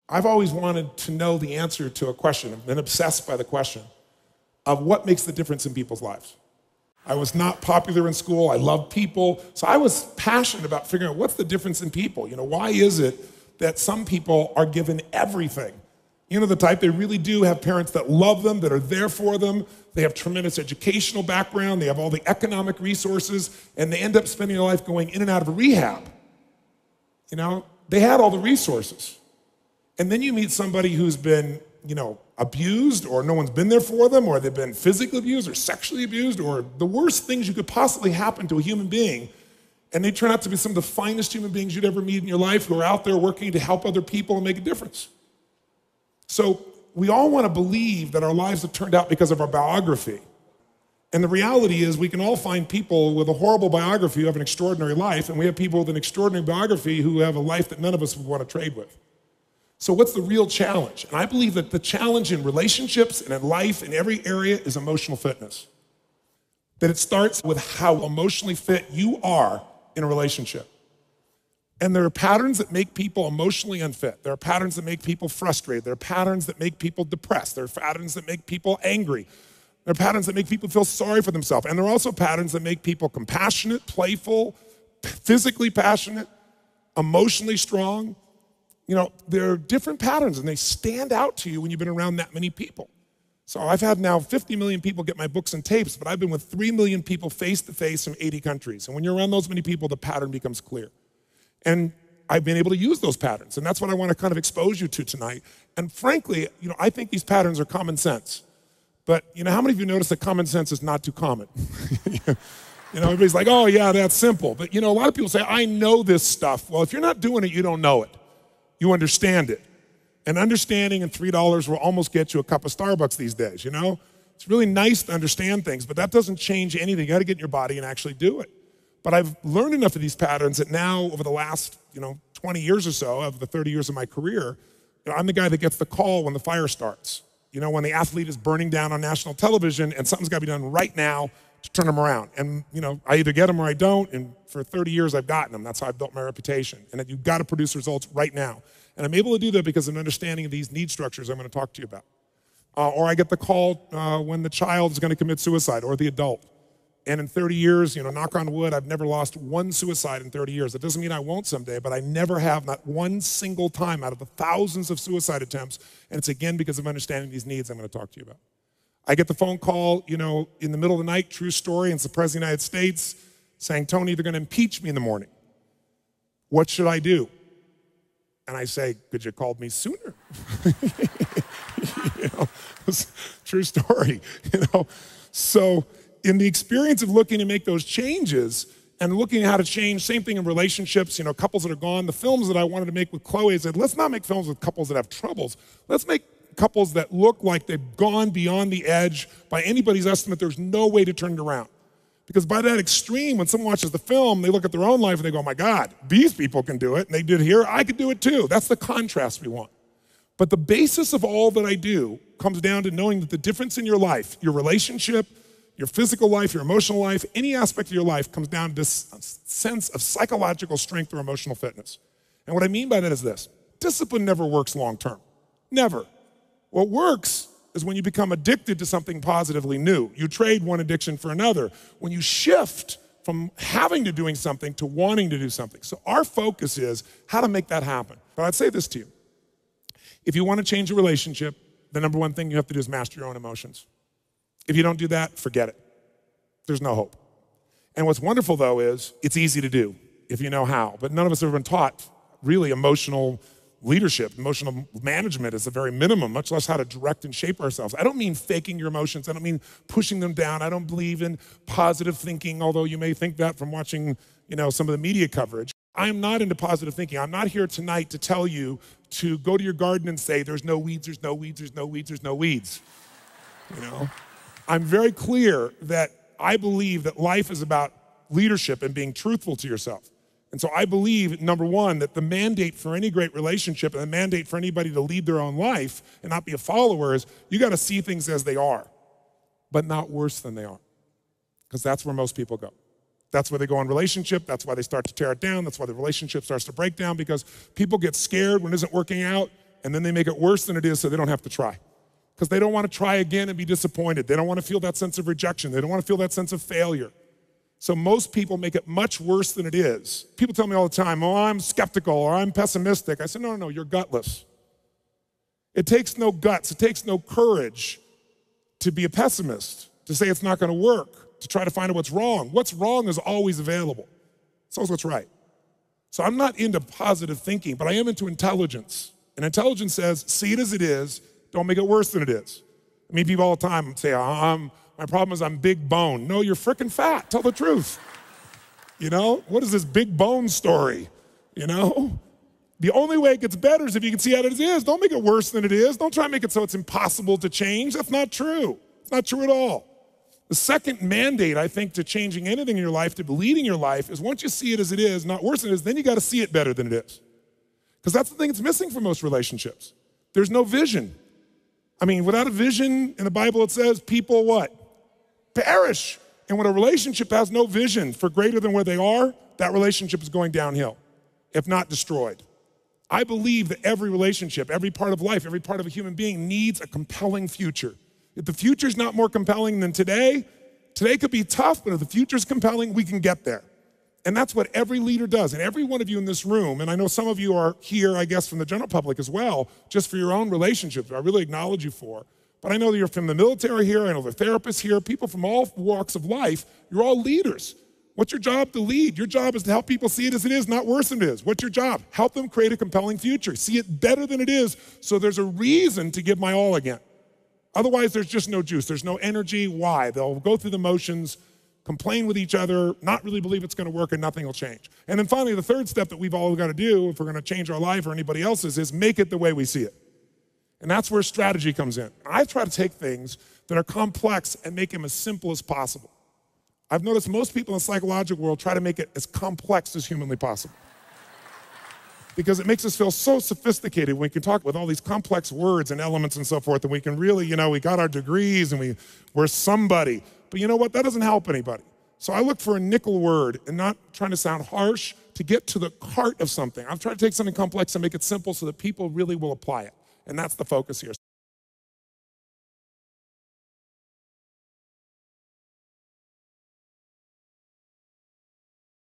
I've always wanted to know the answer to a question. I've been obsessed by the question of what makes the difference in people's lives. I was not popular in school. I loved people. So I was passionate about figuring out what's the difference in people. Why is it that some people are given everything? The type, they really do have parents that love them, that are there for them. They have tremendous educational background. They have all the economic resources, and they end up spending their life going in and out of a rehab. They had all the resources. And then you meet somebody who's been, abused, or no one's been there for them, or they've been physically abused or sexually abused, or the worst things you could possibly happen to a human being. And they turn out to be some of the finest human beings you'd ever meet in your life, who are out there working to help other people and make a difference. So we all want to believe that our lives have turned out because of our biography. And the reality is we can all find people with a horrible biography who have an extraordinary life, and we have people with an extraordinary biography who have a life that none of us would want to trade with. So what's the real challenge? And I believe that the challenge in relationships and in life in every area is emotional fitness. That it starts with how emotionally fit you are in a relationship. And there are patterns that make people emotionally unfit. There are patterns that make people frustrated. There are patterns that make people depressed. There are patterns that make people angry. There are patterns that make people feel sorry for themselves. And there are also patterns that make people compassionate, playful, physically passionate, emotionally strong. There are different patterns, and they stand out to you when you've been around that many people. So I've had now 50 million people get my books and tapes, but I've been with 3 million people face-to-face from 80 countries. And when you're around those many people, the pattern becomes clear. And I've been able to use those patterns, and that's what I want to kind of expose you to tonight. And frankly, I think these patterns are common sense. But how many of you notice that common sense is not too common? Everybody's like, oh yeah, that's simple. But a lot of people say, I know this stuff. Well, if you're not doing it, you don't know it. You understand it. And understanding and $3 will almost get you a cup of Starbucks these days, It's really nice to understand things, but that doesn't change anything. You got to get in your body and actually do it. But I've learned enough of these patterns that now, over the last 20 years or so of the 30 years of my career, I'm the guy that gets the call when the fire starts. When the athlete is burning down on national television and something's got to be done right now to turn them around. And I either get them or I don't, and for 30 years I've gotten them. That's how I've built my reputation. And that you've got to produce results right now. And I'm able to do that because of an understanding of these need structures I'm going to talk to you about. Or I get the call when the child is going to commit suicide, or the adult. And in 30 years, knock on wood, I've never lost one suicide in 30 years. That doesn't mean I won't someday, but I never have, not one single time out of the thousands of suicide attempts. And it's again because of understanding these needs I'm going to talk to you about. I get the phone call, in the middle of the night, true story, and it's the President of the United States saying, Tony, they're going to impeach me in the morning. What should I do? And I say, could you have called me sooner? True story, So in the experience of looking to make those changes and looking at how to change, same thing in relationships, couples that are gone. The films that I wanted to make with Chloe, I said, let's not make films with couples that have troubles. Let's make couples that look like they've gone beyond the edge. By anybody's estimate, there's no way to turn it around. Because by that extreme, when someone watches the film, they look at their own life and they go, oh my God, these people can do it, and they did here, I could do it too. That's the contrast we want. But the basis of all that I do comes down to knowing that the difference in your life, your relationship, your physical life, your emotional life, any aspect of your life comes down to this sense of psychological strength or emotional fitness. And what I mean by that is this: discipline never works long term. Never. What works is when you become addicted to something positively new. You trade one addiction for another. When you shift from having to doing something to wanting to do something. So our focus is how to make that happen. But I'd say this to you. If you want to change a relationship, the number one thing you have to do is master your own emotions. If you don't do that, forget it. There's no hope. And what's wonderful, though, is it's easy to do if you know how. But none of us have ever been taught really emotional leadership. Emotional management is the very minimum, much less how to direct and shape ourselves. I don't mean faking your emotions. I don't mean pushing them down. I don't believe in positive thinking, although you may think that from watching, some of the media coverage. I am not into positive thinking. I'm not here tonight to tell you to go to your garden and say, there's no weeds, there's no weeds, there's no weeds, there's no weeds. I'm very clear that I believe that life is about leadership and being truthful to yourself. And so I believe, number one, that the mandate for any great relationship and the mandate for anybody to lead their own life and not be a follower is you got to see things as they are, but not worse than they are. Because that's where most people go. That's where they go in relationship. That's why they start to tear it down. That's why the relationship starts to break down, because people get scared when it isn't working out and then they make it worse than it is so they don't have to try. Because they don't want to try again and be disappointed. They don't want to feel that sense of rejection. They don't want to feel that sense of failure. So most people make it much worse than it is. People tell me all the time, oh, I'm skeptical or I'm pessimistic. I said, no, you're gutless. It takes no guts, it takes no courage to be a pessimist, to say it's not going to work, to try to find out what's wrong. What's wrong is always available. It's always what's right. So I'm not into positive thinking, but I am into intelligence. And intelligence says, see it as it is, don't make it worse than it is. I mean, people all the time say, my problem is I'm big bone. No, you're freaking fat, tell the truth. You know, what is this big bone story, you know? The only way it gets better is if you can see it as it is. Don't make it worse than it is. Don't try to make it so it's impossible to change. That's not true. It's not true at all. The second mandate, I think, to changing anything in your life, to leading your life, is once you see it as it is, not worse than it is, then you got to see it better than it is. Because that's the thing that's missing from most relationships. There's no vision. I mean, without a vision, in the Bible it says, people what? Perish. And when a relationship has no vision for greater than where they are, that relationship is going downhill, if not destroyed. I believe that every relationship, every part of life, every part of a human being needs a compelling future. If the future's not more compelling than today could be tough, but if the future's compelling, we can get there. And that's what every leader does. And every one of you in this room, and I know some of you are here, I guess, from the general public as well, just for your own relationships, I really acknowledge you for. But I know that you're from the military here, I know the therapists here, people from all walks of life, you're all leaders. What's your job? To lead. Your job is to help people see it as it is, not worse than it is. What's your job? Help them create a compelling future. See it better than it is, so there's a reason to give my all again. Otherwise, there's just no juice. There's no energy. Why? They'll go through the motions, complain with each other, not really believe it's going to work, and nothing will change. And then finally, the third step that we've all got to do if we're going to change our life or anybody else's is make it the way we see it. And that's where strategy comes in. I try to take things that are complex and make them as simple as possible. I've noticed most people in the psychological world try to make it as complex as humanly possible. Because it makes us feel so sophisticated when we can talk with all these complex words and elements and so forth, and we can really, we got our degrees and we're somebody. But you know what? That doesn't help anybody. So I look for a nickel word and not trying to sound harsh to get to the heart of something. I'm trying to take something complex and make it simple so that people really will apply it. And that's the focus here.